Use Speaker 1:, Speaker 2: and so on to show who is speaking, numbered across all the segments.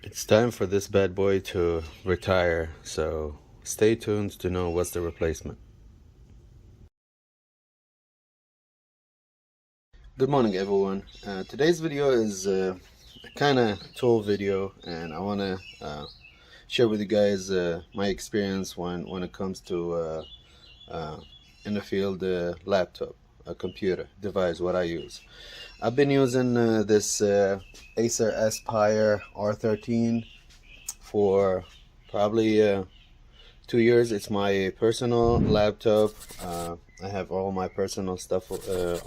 Speaker 1: It's time for this bad boy to retire, so stay tuned to know what's the replacement. Good morning, everyone. Today's video is a kind of tool video, and I want to share with you guys my experience when it comes to in the field laptop, a computer device, what I use. I've been using this Acer Aspire R13 for probably 2 years. It's my personal laptop. I have all my personal stuff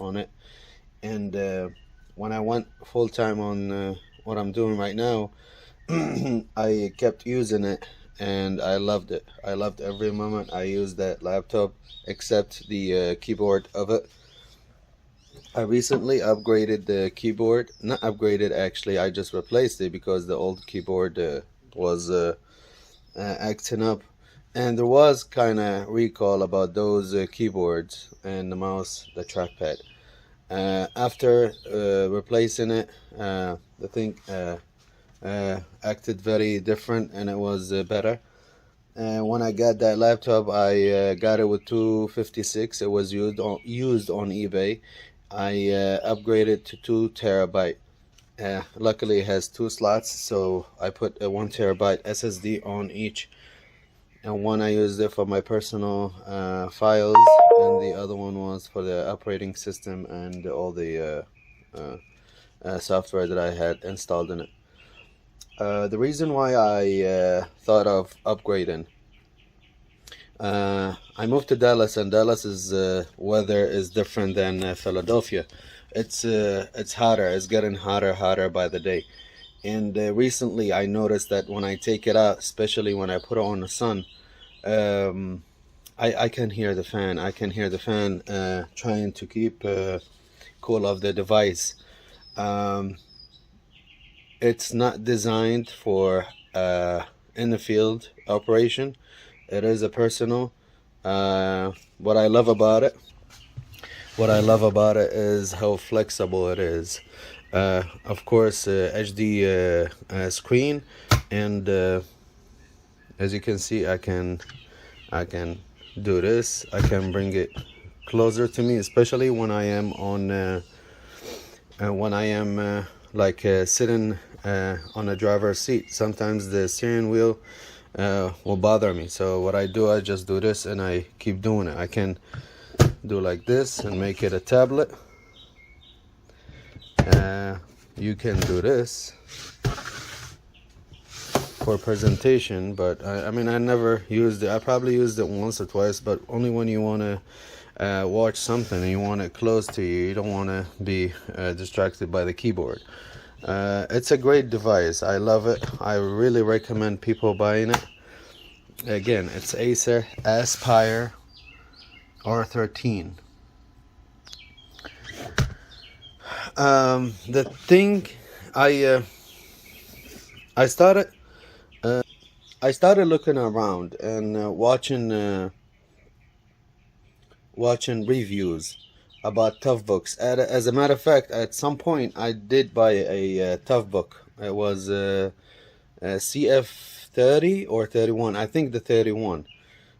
Speaker 1: on it, and when I went full-time on what I'm doing right now, I kept using it and I loved it. I loved every moment I used that laptop, except the keyboard of it. I recently upgraded the keyboard. Not upgraded, actually, I just replaced it because the old keyboard was acting up, and there was kind of recall about those keyboards and the mouse, the trackpad. After replacing it, the thing acted very different, and it was better. And when I got that laptop, I got it with 256. It was used on eBay. I upgraded to 2 TB. Luckily, it has 2 slots, so I put a 1 TB SSD on each. And one I used it for my personal files, and the other one was for the operating system and all the software that I had installed in it. The reason why I thought of upgrading, I moved to Dallas, and Dallas's weather is different than Philadelphia. It's hotter. It's getting hotter by the day. And recently I noticed that when I take it out, especially when I put it on the sun, I can hear the fan. I can hear the fan trying to keep cool of the device. It's not designed for in the field operation. It is a personal. What I love about it is how flexible it is. Of course, HD screen, and as you can see, I can do this. I can bring it closer to me, especially when I am on sitting on a driver's seat. Sometimes the steering wheel will bother me, so what I do, I just do this and I keep doing it. I can do like this and make it a tablet. You can do this for presentation, but I mean, I never used it. I probably used it once or twice, but only when you want to watch something and you want it close to you. You don't want to be distracted by the keyboard. It's a great device. I love it. I really recommend people buying it. Again, it's Acer Aspire R13. The thing I started looking around and watching reviews about Toughbooks. As a matter of fact, at some point I did buy a Toughbook. It was a CF30 or 31. I think the 31,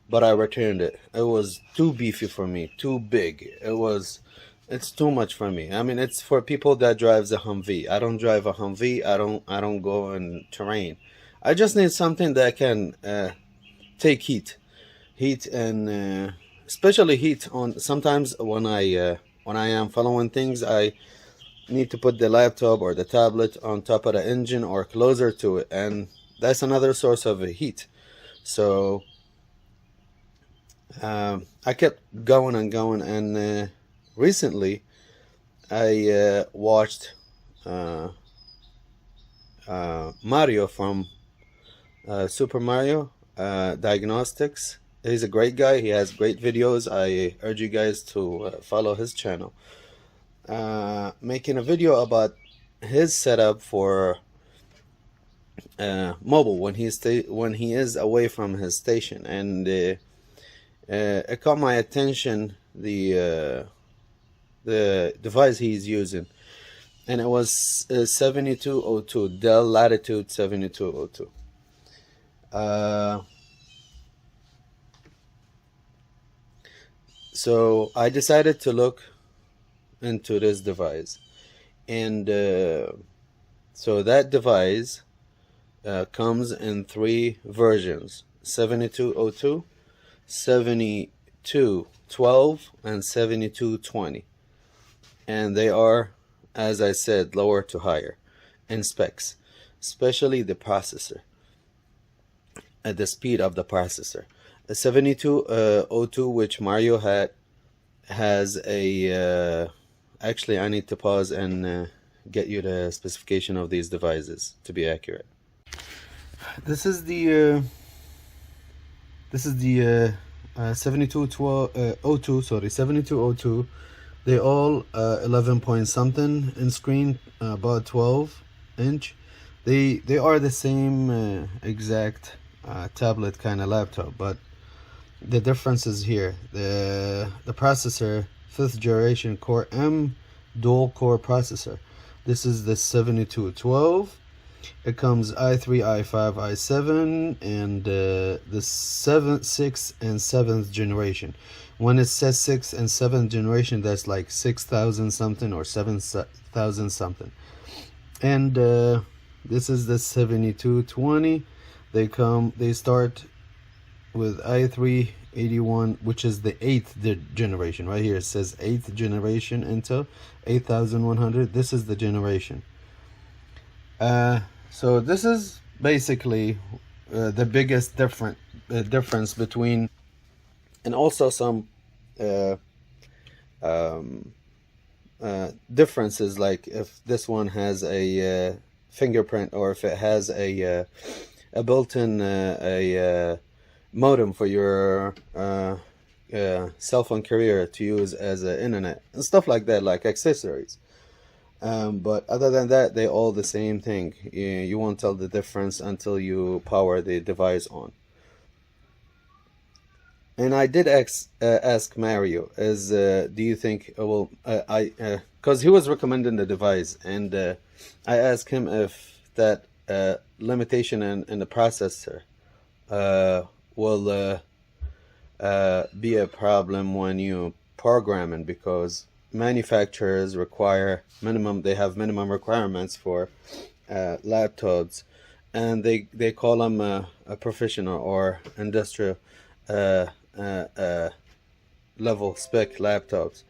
Speaker 1: but I returned it. It was too beefy for me, too big. It's too much for me. I mean, it's for people that drives a Humvee. I don't drive a Humvee. I don't go in terrain. I just need something that can take heat, and especially heat on. Sometimes when I am following things, I need to put the laptop or the tablet on top of the engine or closer to it, and that's another source of heat. So I kept going and going, and recently I watched Mario from Super Mario Diagnostics. He's a great guy. He has great videos. I urge you guys to follow his channel. Making a video about his setup for mobile when he is away from his station, and it caught my attention, the device he's using. and it was 7202, Dell Latitude 7202. So I decided to look into this device, and so that device comes in 3 versions: 7202, 7212, and 7220. And they are, as I said, lower to higher in specs, especially the processor, at the speed of the processor. The 7202, which Mario had, has a actually, I need to pause and get you the specification of these devices to be accurate. This is the 7202, sorry, 7202. They all 11 point something in screen, about 12 inch. They are the same exact tablet kind of laptop, but the difference is here. The processor, 5th generation Core M dual core processor. This is the 7212. It comes i3, i5, i7, and the 7th, 6th, and 7th generation. When it says 6th and 7th generation, that's like 6,000 something or 7,000 something. And this is the 7220. They start with i3 81, which is the 8th generation. Right here it says 8th generation Intel 8100. This is the generation. So this is basically the biggest difference between, and also some differences, like if this one has a fingerprint, or if it has a built-in modem for your cell phone carrier to use as an internet and stuff like that, like accessories. But other than that, they all the same thing. You won't tell the difference until you power the device on. And I did ask Mario, do you think, because he was recommending the device, and I asked him if that limitation in the processor will be a problem when you programming, because manufacturers require they have minimum requirements for laptops, and they call them a professional or industrial level spec laptops,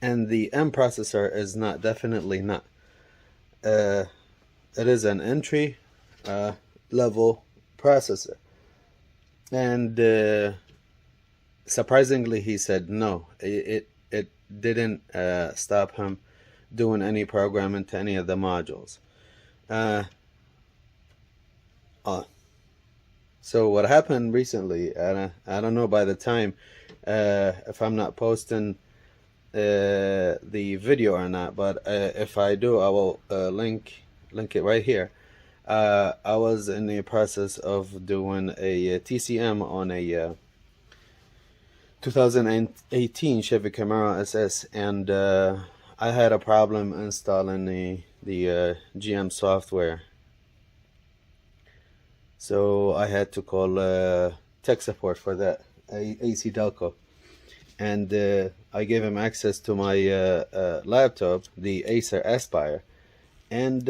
Speaker 1: and the M processor is not, definitely not. It is an entry level processor, and surprisingly, he said no. It didn't stop him doing any programming to any of the modules. So what happened recently, I don't know by the time if I'm not posting the video or not, but if I do, I will link it right here. I was in the process of doing a TCM on a 2018 Chevy Camaro SS, and I had a problem installing the GM software, so I had to call tech support for that, AC Delco, and I gave him access to my laptop, the Acer Aspire, and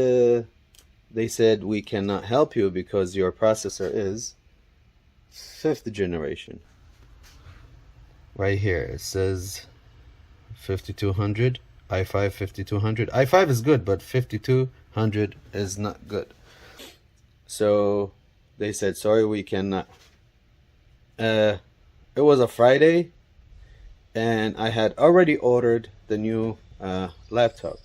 Speaker 1: they said, we cannot help you because your processor is 5th generation. Right here it says 5200, i5 5200. i5 is good, but 5200 is not good. So they said, sorry, we cannot. It was a Friday, and I had already ordered the new laptop,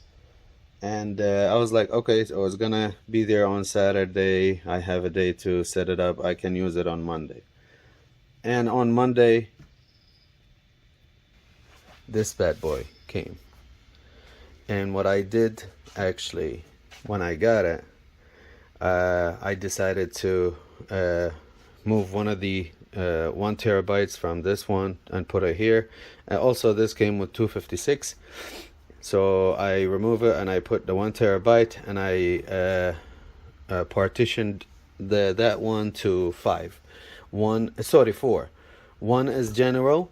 Speaker 1: and I was like, okay, so it's gonna be there on Saturday. I have a day to set it up. I can use it on Monday. And on Monday, this bad boy came. And what I did, actually, when I got it, I decided to move one of the 1 terabytes from this one and put it here. Also, this came with 256, So I remove it and I put the 1 terabyte, and I partitioned that one to 5. 4. 1 is general,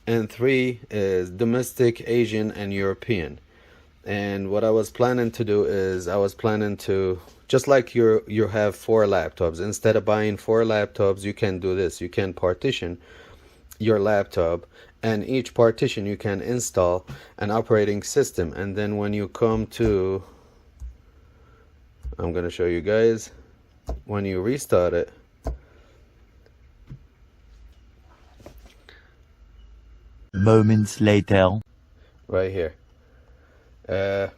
Speaker 1: and 3 is domestic, Asian, and European. And what I was planning to do is, I was planning to, just like you have 4 laptops, instead of buying 4 laptops, you can do this. You can partition your laptop, and each partition you can install an operating system. And then when you come to, I'm gonna show you guys, when you restart it,
Speaker 2: moments later,
Speaker 1: right here,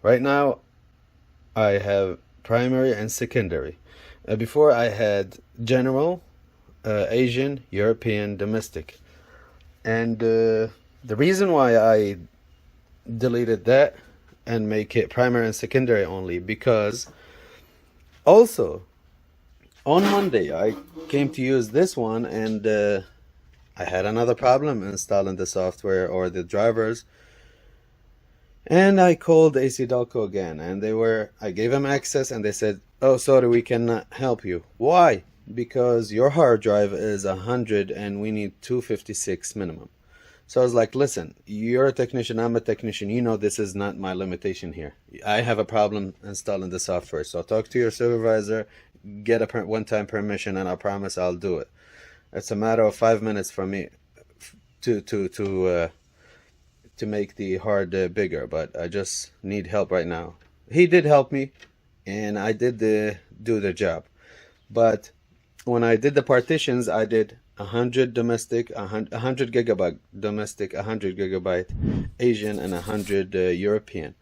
Speaker 1: right now I have primary and secondary. Before I had general, Asian, European, domestic. And the reason why I deleted that and make it primary and secondary only, because also on Monday I came to use this one, and I had another problem installing the software or the drivers. And I called AC Delco again, and I gave them access, and they said, "Oh, sorry, we cannot help you." Why? Because your hard drive is 100 and we need 256 minimum. So I was like, listen, you're a technician, I'm a technician, you know this is not my limitation here. I have a problem installing the software, so talk to your supervisor, get a one-time permission, and I promise I'll do it. It's a matter of 5 minutes for me to make the hard bigger, but I just need help right now. He did help me, and I did do the job. But when I did the partitions, I did 100 domestic, 100 gigabyte domestic, 100 gigabyte Asian, and 100 European.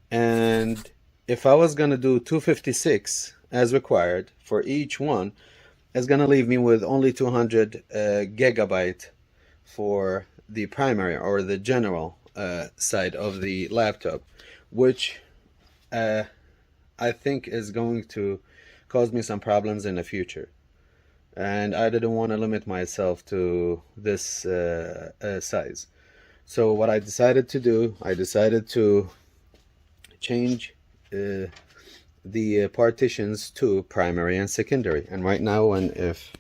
Speaker 1: And if I was gonna do 256 as required for each one, it's gonna leave me with only 200 gigabyte for the primary or the general side of the laptop, which I think is going to cause me some problems in the future. And I didn't want to limit myself to this size. So what I decided to do, I decided to change the partitions to primary and secondary. And right now, if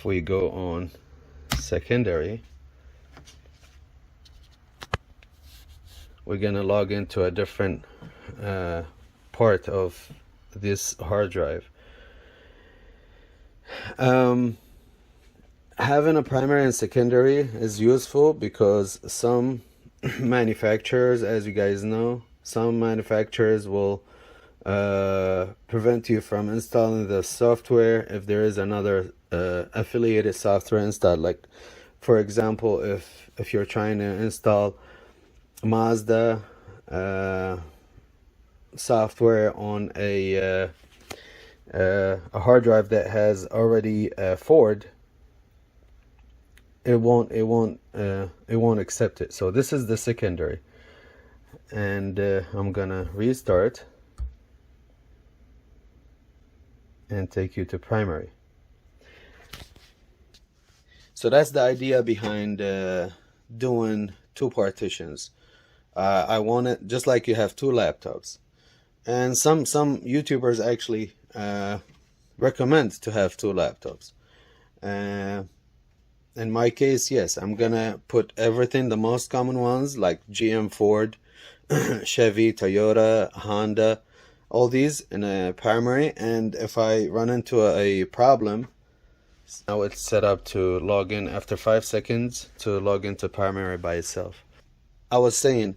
Speaker 1: we go on secondary, we're gonna log into a different part of this hard drive. Having a primary and secondary is useful because some manufacturers, as you guys know, some manufacturers will prevent you from installing the software if there is another affiliated software installed. Like, for example, if you're trying to install Mazda software on a hard drive that has already Ford, it won't accept it. So this is the secondary, and I'm gonna restart and take you to primary. So that's the idea behind doing 2 partitions. I want it just like you have 2 laptops, and some YouTubers actually recommend to have 2 laptops. In my case, yes, I'm gonna put everything, the most common ones like GM, Ford, Chevy, Toyota, Honda, all these in a primary. And if I run into a problem, now it's set up to log in after 5 seconds to log into primary by itself. I was saying,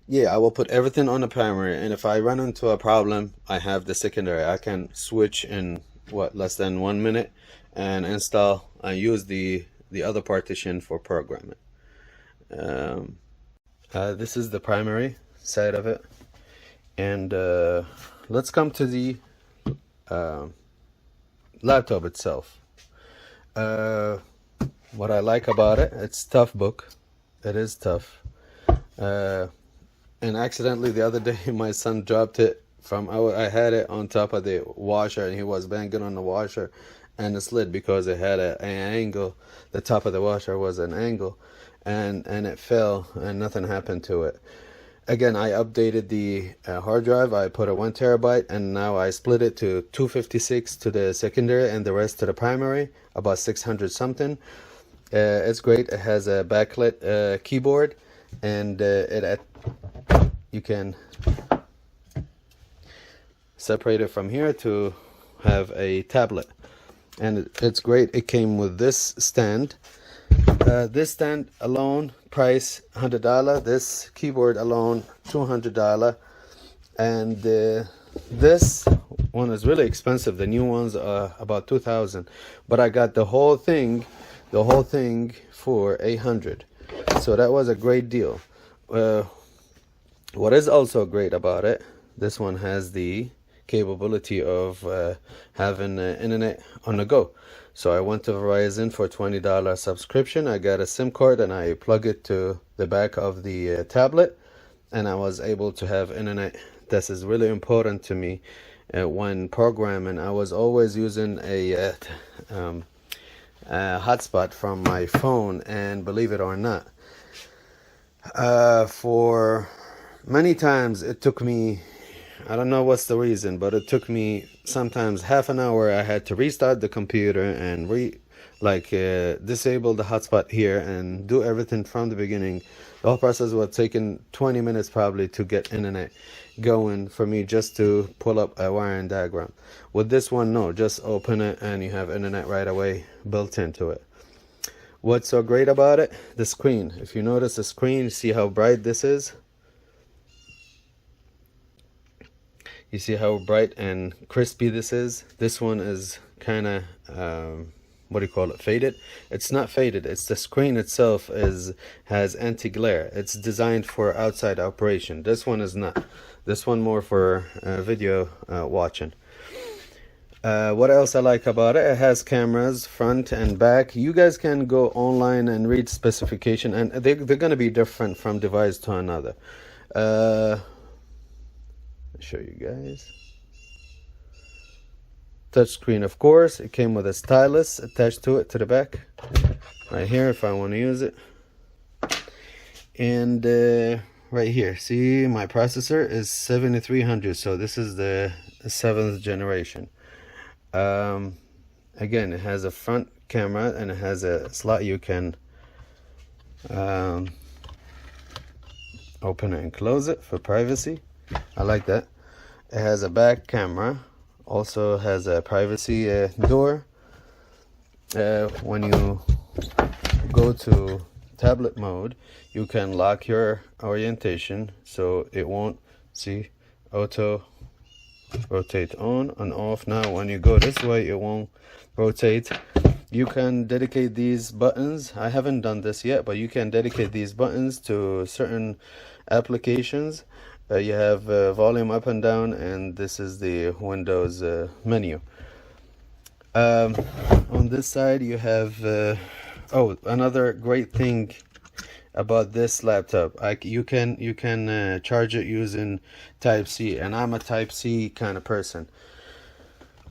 Speaker 1: yeah, I will put everything on the primary, and if I run into a problem, I have the secondary. I can switch in less than 1 minute and install and use the other partition for programming. This is the primary side of it, and let's come to the laptop itself. What I like about it, it's tough book. It is tough. And accidentally the other day my son dropped it from, I had it on top of the washer, and he was banging on the washer, and it slid because it had an angle. The top of the washer was an angle, and it fell and nothing happened to it. Again, I updated the hard drive. I put a 1 terabyte, and now I split it to 256 to the secondary and the rest to the primary, about 600 something. It's great. It has a backlit keyboard, and you can separate it from here to have a tablet, and it's great. It came with this stand. This stand alone, price $100. This keyboard alone, $200. And this one is really expensive. The new ones are about $2,000. But I got the whole thing for $800. So that was a great deal. What is also great about it, this one has the capability of having internet on the go. So I went to Verizon for $20 subscription. I got a SIM card and I plug it to the back of the tablet, and I was able to have internet. This is really important to me when programming. I was always using a hotspot from my phone, and believe it or not, for many times it took me, I don't know what's the reason, but it took me sometimes half an hour. I had to restart the computer and disable the hotspot here and do everything from the beginning. The whole process was taking 20 minutes probably to get internet going for me, just to pull up a wiring diagram. With this one, no, just open it and you have internet right away built into it. What's so great about it? The screen. If you notice the screen, see how bright this is? You see how bright and crispy this is? This one is kind of, what do you call it, faded? It's not faded. It's the screen itself has anti-glare. It's designed for outside operation. This one is not. This one more for video watching. What else I like about it? It has cameras front and back. You guys can go online and read specification, and they're going to be different from device to another. Show you guys. Touchscreen, of course. It came with a stylus attached to it to the back right here if I want to use it. And right here, see, my processor is 7300, so this is the 7th generation. Again, it has a front camera and it has a slot you can open it and close it for privacy. I like that. It has a back camera, also has a privacy door. When you go to tablet mode, you can lock your orientation so it won't, see, auto rotate on and off. Now when you go this way, it won't rotate. You can dedicate these buttons. I haven't done this yet, but you can dedicate these buttons to certain applications. You have volume up and down, and this is the Windows menu. On this side you have oh, another great thing about this laptop, you can charge it using Type-C, and I'm a Type-C kind of person.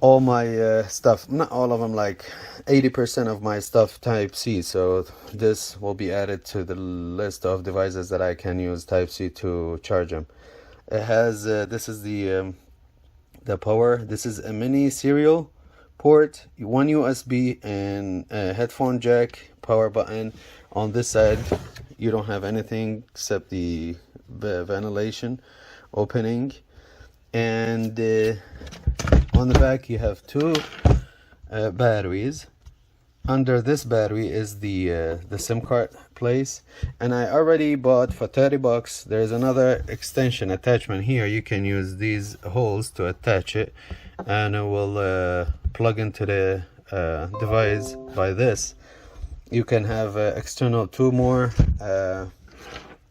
Speaker 1: All my stuff, not all of them, like 80% of my stuff Type-C, so this will be added to the list of devices that I can use Type-C to charge them. It has this is the power. This is a mini serial port, one USB, and a headphone jack, power button. On this side you don't have anything except the ventilation opening, and on the back you have two batteries. Under this battery is the SIM card place, and I already bought for 30 bucks. There's another extension attachment here. You can use these holes to attach it, and it will plug into the device by this. You can have external two more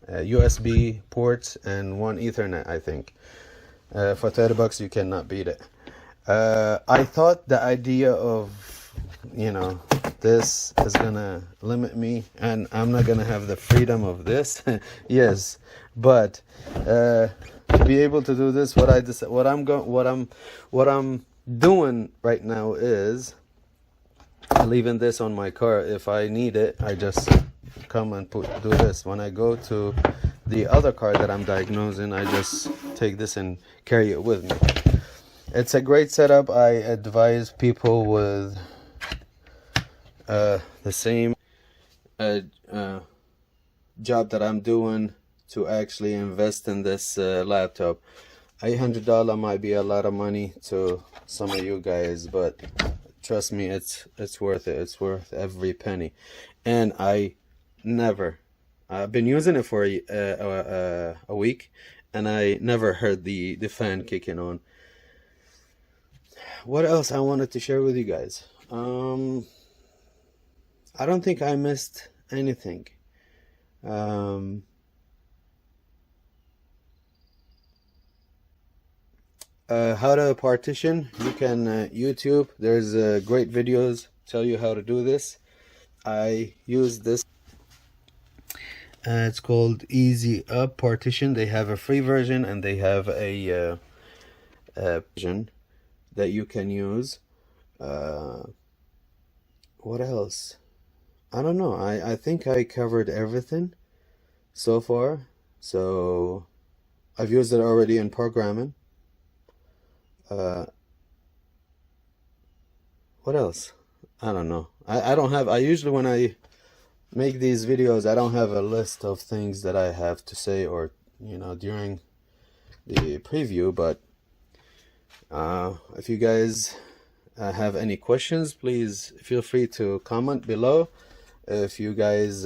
Speaker 1: USB ports and one Ethernet, I think. For 30 bucks you cannot beat it. I thought the idea of, you know, this is gonna limit me and I'm not gonna have the freedom of this. Yes, but to be able to do this, what I'm doing right now is leaving this on my car. If I need it, I just come and do this. When I go to the other car that I'm diagnosing, I just take this and carry it with me. It's a great setup. I advise people with the same job that I'm doing to actually invest in this laptop. $800 might be a lot of money to some of you guys, but trust me, it's worth it. It's worth every penny. And I've been using it for a week, and I never heard the fan kicking on. What else I wanted to share with you guys? I don't think I missed anything. How to partition, you can YouTube, there's great videos tell you how to do this. I use this, it's called Easy Up Partition. They have a free version and they have a version that you can use. What else? I don't know. I think I covered everything so far. So I've used it already in programming. What else? I don't know. I don't have, I usually, when I make these videos, I don't have a list of things that I have to say, or during the preview. But if you guys have any questions, please feel free to comment below. If you guys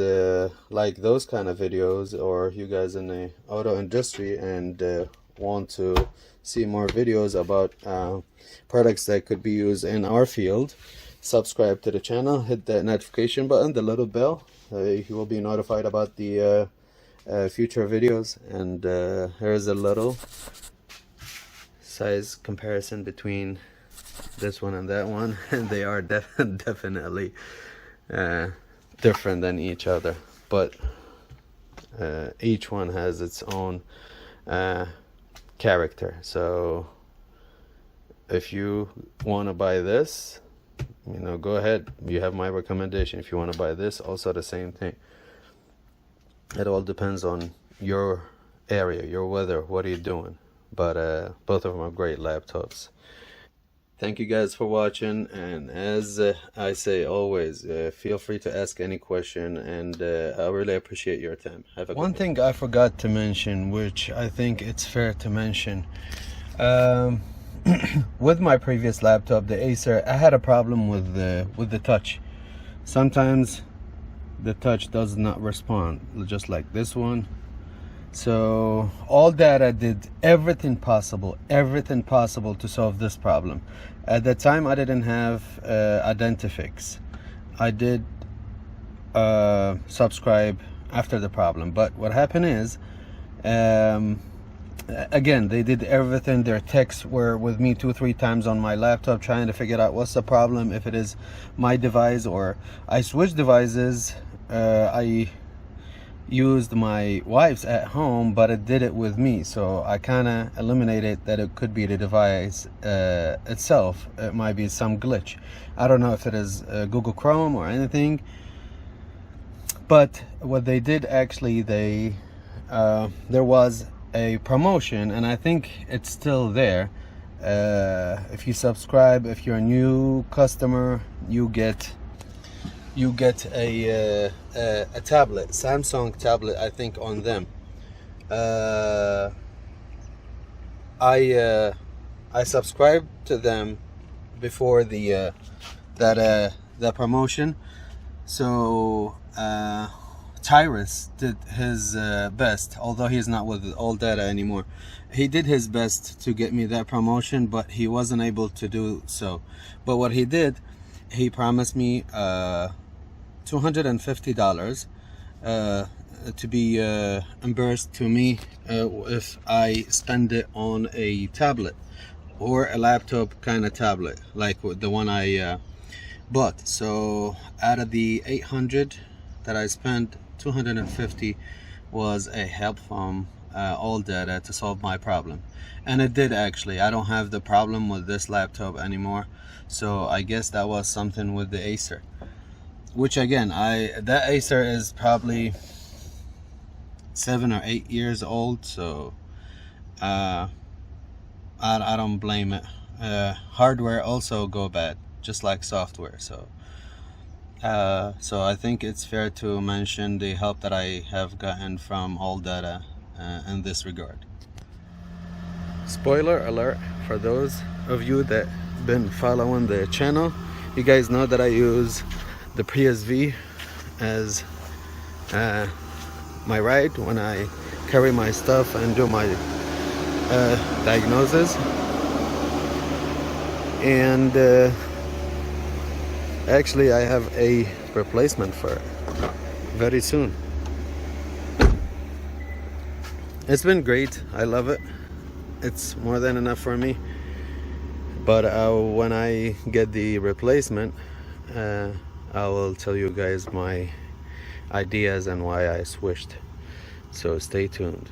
Speaker 1: like those kind of videos, or you guys in the auto industry and want to see more videos about products that could be used in our field, subscribe to the channel, hit that notification button, the little bell. You will be notified about the future videos. And here's a little size comparison between this one and that one, and they are definitely different than each other, but each one has its own character. So if you want to buy this, go ahead, you have my recommendation. If you want to buy this, also the same thing. It all depends on your area, your weather, what are you doing. But both of them are great laptops. Thank you guys for watching, and as I say always, feel free to ask any question, and I really appreciate your time. Have a good one. Thing I forgot to mention, which I think it's fair to mention, with my previous laptop, the Acer, I had a problem with the touch. Sometimes the touch does not respond, just like this one. So all that, I did everything possible to solve this problem. At the time, I didn't have Identifix. I did subscribe after the problem, but what happened is, again, they did everything. Their techs were with me 2-3 times on my laptop trying to figure out what's the problem, if it is my device or I switched devices. I used my wife's at home, but it did it with me, so I kind of eliminated that it could be the device itself. It might be some glitch. I don't know if it is Google Chrome or anything, but what they did, actually, there was a promotion, and I think it's still there. If you subscribe, if you're a new customer, you get a tablet, Samsung tablet, I think, on them. I subscribed to them before the promotion. So Tyrus did his best, although he's not with All Data anymore. He did his best to get me that promotion, but he wasn't able to do so. But what he did, he promised me $250 to be reimbursed to me if I spend it on a tablet or a laptop kind of tablet, like the one I bought. So out of the 800 that I spent, 250 was a help from All Data to solve my problem, and it did. Actually, I don't have the problem with this laptop anymore, so I guess that was something with the Acer. which again, that Acer is probably 7 or 8 years old, so I don't blame it. Hardware also go bad, just like software. So I think it's fair to mention the help that I have gotten from AllData in this regard. Spoiler alert for those of you that been following the channel, you guys know that I use the Prius V as my ride when I carry my stuff and do my diagnosis. And actually I have a replacement for it very soon. It's been great. I love it. It's more than enough for me. But when I get the replacement, I will tell you guys my ideas and why I switched. So stay tuned.